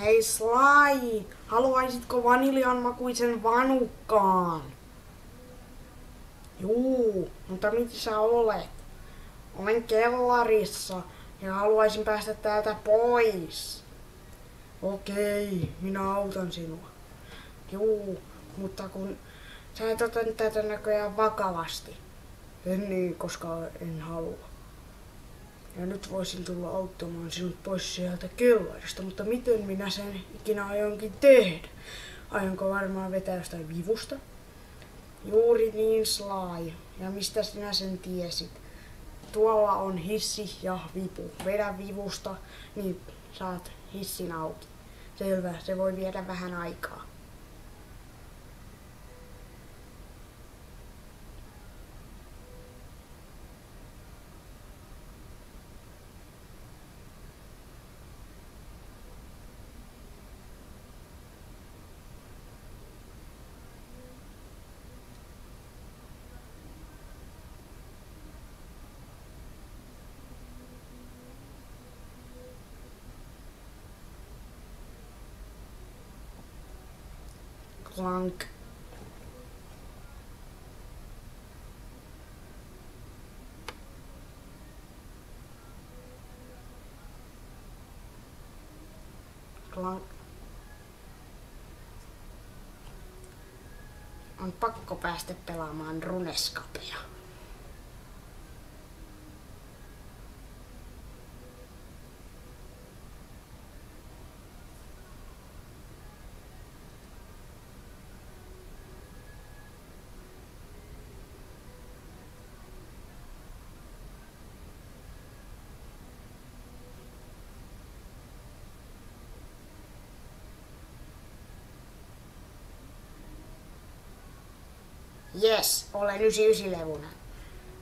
Hei Sly, haluaisitko vaniljanmakuisen vanukkaan? Juu, mutta mitä sä olet? Olen kellarissa ja haluaisin päästä täältä pois. Okei, minä autan sinua. Juu, mutta kun sä et ota tätä näköjään vakavasti. En niin, koska en halua. Ja nyt voisin tulla auttamaan sinut pois sieltä kellarista, mutta miten minä sen ikinä aionkin tehdä? Aionko varmaan vetää jostain vivusta? Juuri niin, Sly. Ja mistä sinä sen tiesit? Tuolla on hissi ja vipu. Vedä vivusta, niin saat hissin auki. Selvä, se voi viedä vähän aikaa. Clunk. Clunk. On pakko päästä pelaamaan Runescapea. Jes, olen 99-levunen.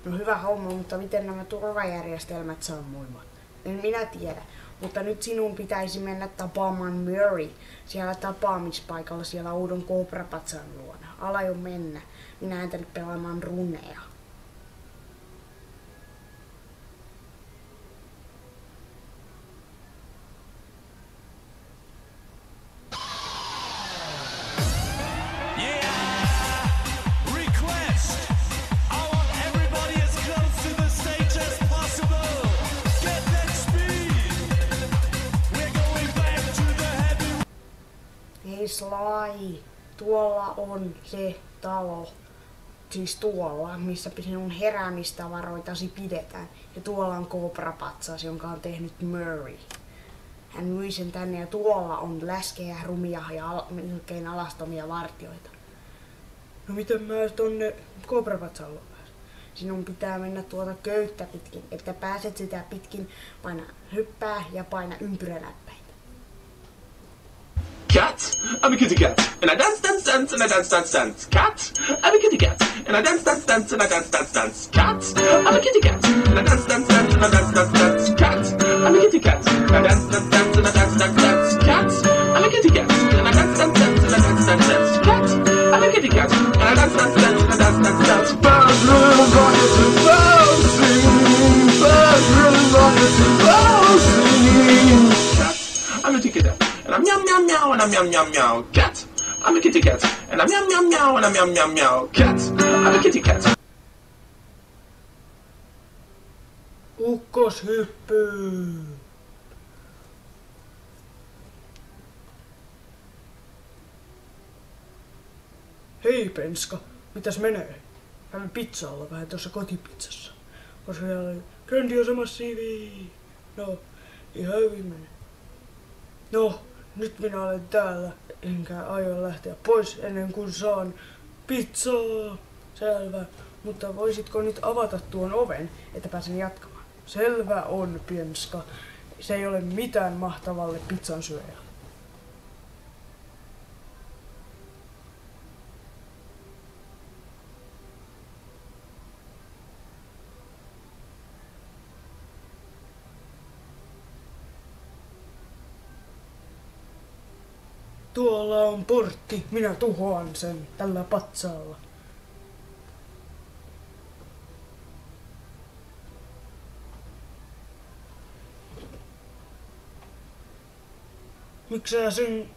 No hyvä homma, mutta miten nämä turvajärjestelmät sammuivat? En minä tiedä, mutta nyt sinun pitäisi mennä tapaamaan Murray siellä tapaamispaikalla siellä uuden Kobrapatsan luona. Ala jo mennä. Minä en tänne pelaamaan runea. Hei Sly, tuolla on se talo, siis tuolla, missä sinun heräämistavaroitasi pidetään. Ja tuolla on Kobrapatsas, jonka on tehnyt Murray. Hän myi sen tänne ja tuolla on läskejä, rumia ja melkein alastomia vartioita. No miten mä tonne Kobrapatsalle pääsen? Sinun pitää mennä tuota köyttä pitkin, että pääset sitä pitkin, paina hyppää ja paina ympyränäppäitä. Cat, I'm a kitty cat, and I dance, dance, dance, and I dance, dance, dance. Cat, I'm a kitty cat, and I dance, dance, dance, and I dance, dance, dance. Cat, I'm a kitty cat, and I dance, dance, dance, and I dance, dance, dance. Cat, I'm a kitty cat, and I dance, dance, dance, and I dance, dance, dance. Cat, I'm a kitty cat, and I dance, dance, dance, and I dance, dance, dance. Cat, I'm a kitty cat, and I dance, dance, dance, and I dance, dance, dance. Birds really want you to bouncing. Birds really want you to bouncing. Cat, I'm a kitty cat. And I'm meow meow meow and I'm meow meow meow cat. I'm a kitty cat. And I'm meow meow meow and I'm meow meow meow cat. I'm a kitty cat. Ukkoshyppy. Hei Penska, mitäs menee? Kävin pizzalla vähän tuossa kotipizzassa. Koska siellä oli grandiosa massiivi. No, ihan hyvin menee. No, nyt minä olen täällä, enkä aio lähteä pois ennen kuin saan pizzaa. Selvä, mutta voisitko nyt avata tuon oven, että pääsen jatkamaan? Selvä on, Penska. Se ei ole mitään mahtavalle pizzan syöjälle. Tuolla on portti, minä tuhoan sen tällä patsaalla. Miksi sä sen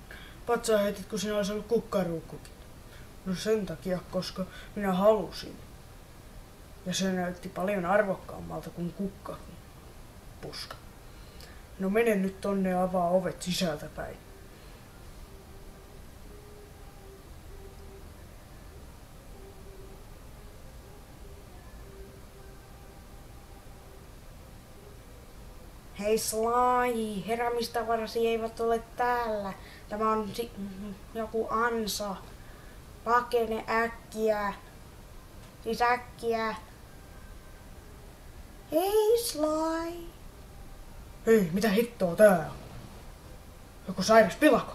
patsaan heitit, kun sinä olisi ollut kukkaruukkukin? No sen takia, koska minä halusin. Ja se näytti paljon arvokkaammalta kuin kukkapuska. No mene nyt tonne ja avaa ovet sisältä päin. Hei Sly, heräämistavarasi eivät ole täällä. Tämä on joku ansa. Pakene äkkiä. Siis äkkiä. Hei Sly. Hei, mitä hittoa tää on? Joku sairas pilako?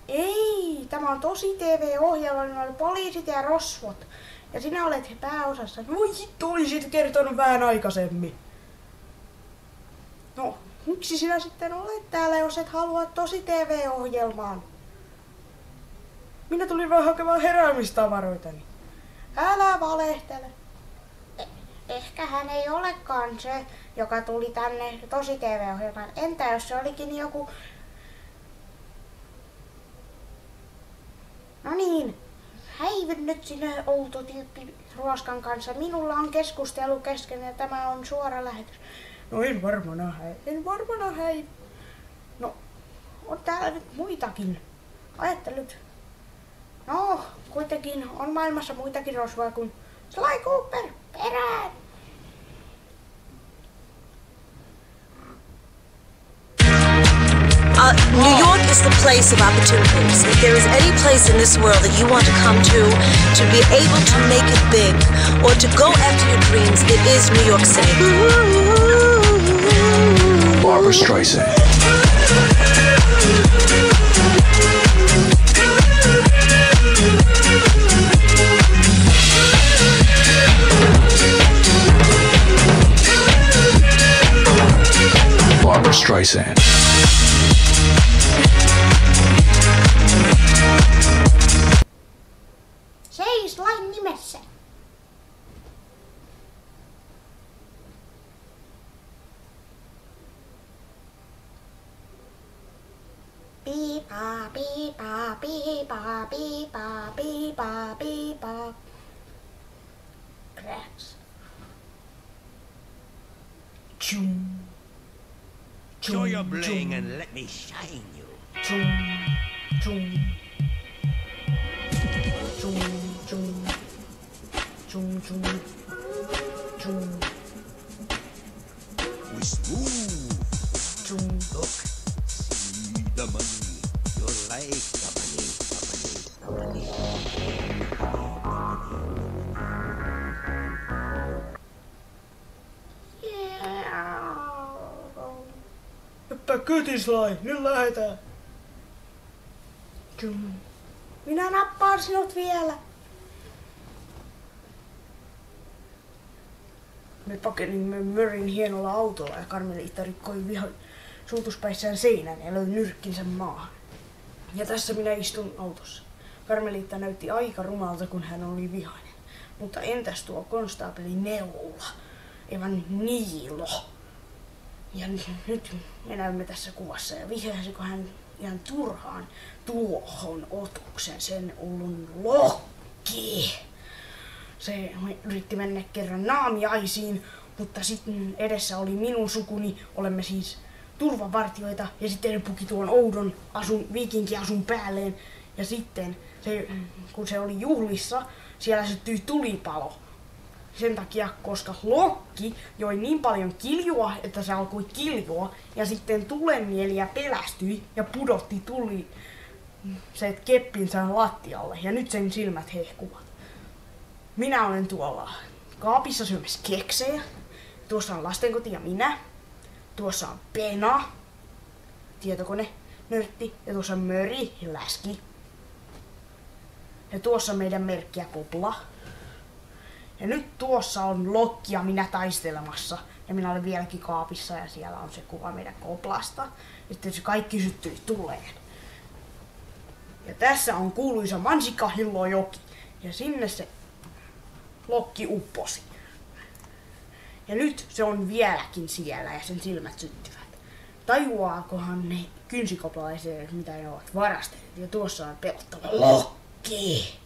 Ei, tämä on tosi TV-ohjelma, niin on poliisit ja rosvot. Ja sinä olet pääosassa. Voi hitto, olisit kertonut vähän aikaisemmin. No, miksi sinä sitten olet täällä, jos et halua tosi TV-ohjelmaan? Minä tulin vaan hakemaan heräämistavaroitani. Älä valehtele. Ehkä hän ei olekaan se, joka tuli tänne tosi TV-ohjelmaan. Entä jos se olikin joku... No niin, häivy nyt sinne outo tyyppi ruoskan kanssa. Minulla on keskustelu kesken ja tämä on suora lähetys. No en varmana häivy. No, on täällä nyt muitakin. Ajattelut. No, kuitenkin on maailmassa muitakin rosvoja kuin Sly Cooper. Perään! New York is the place of opportunities. If there is any place in this world that you want to come to be able to make it big, or to go after your dreams, it is New York City. Barbra Streisand. Barbra Streisand. Seis lain nimessä. Piipa, piipa, piipa, piipa, piipa, piipa. Cracks. Chum. Show your bling and let me shine you. Chum, chum. Chum, chum. Chum, chum. Chum. We smooth. Chum. Look, see the money. You like the money, the money, the money. Yeah. Hyppää kyyti, Sly. Nyt lähetään. Chum. Minä nappaan sinut vielä. Me pakenimme Murrayn hienolla autolla ja Carmelita rikkoi suutuspäissään seinän ja löi nyrkkinsä maahan. Ja tässä minä istun autossa. Carmelita näytti aika rumalta, kun hän oli vihainen. Mutta entäs tuo konstaapeli Neula? Evan Niilo. Ja nyt me näymme tässä kuvassa ja vihjaisikö hän ihan turhaan tuohon otuksen sen ollun Lokki. Se yritti mennä kerran naamiaisiin, mutta sitten edessä oli minun sukuni, olemme siis turvavartioita ja sitten ne puki tuon oudon viikinkiasun päälleen ja sitten kun se oli juhlissa, siellä syttyi tulipalo. Sen takia, koska Lokki joi niin paljon kiljua, että se alkoi kiljua ja sitten tulenmieliä pelästyi ja pudotti se keppinsä lattialle ja nyt sen silmät hehkuvat. Minä olen tuolla kaapissa syömässä keksejä. Tuossa on lastenkoti ja minä. Tuossa on Pena, tietokone, nörtti ja tuossa on Möri ja Läski. Ja tuossa on meidän merkkiä Kopla. Ja nyt tuossa on Lokki ja minä taistelemassa. Ja minä olen vieläkin kaapissa ja siellä on se kuva meidän Koplasta. Ja sitten se kaikki syttyi tuleen. Ja tässä on kuuluisa Mansikkahillojoki. Ja sinne se Lokki upposi. Ja nyt se on vieläkin siellä ja sen silmät syttyvät. tajuaakohan ne kynsikoplaiset, mitä ne ovat varastaneet. Ja tuossa on pelottava lokki.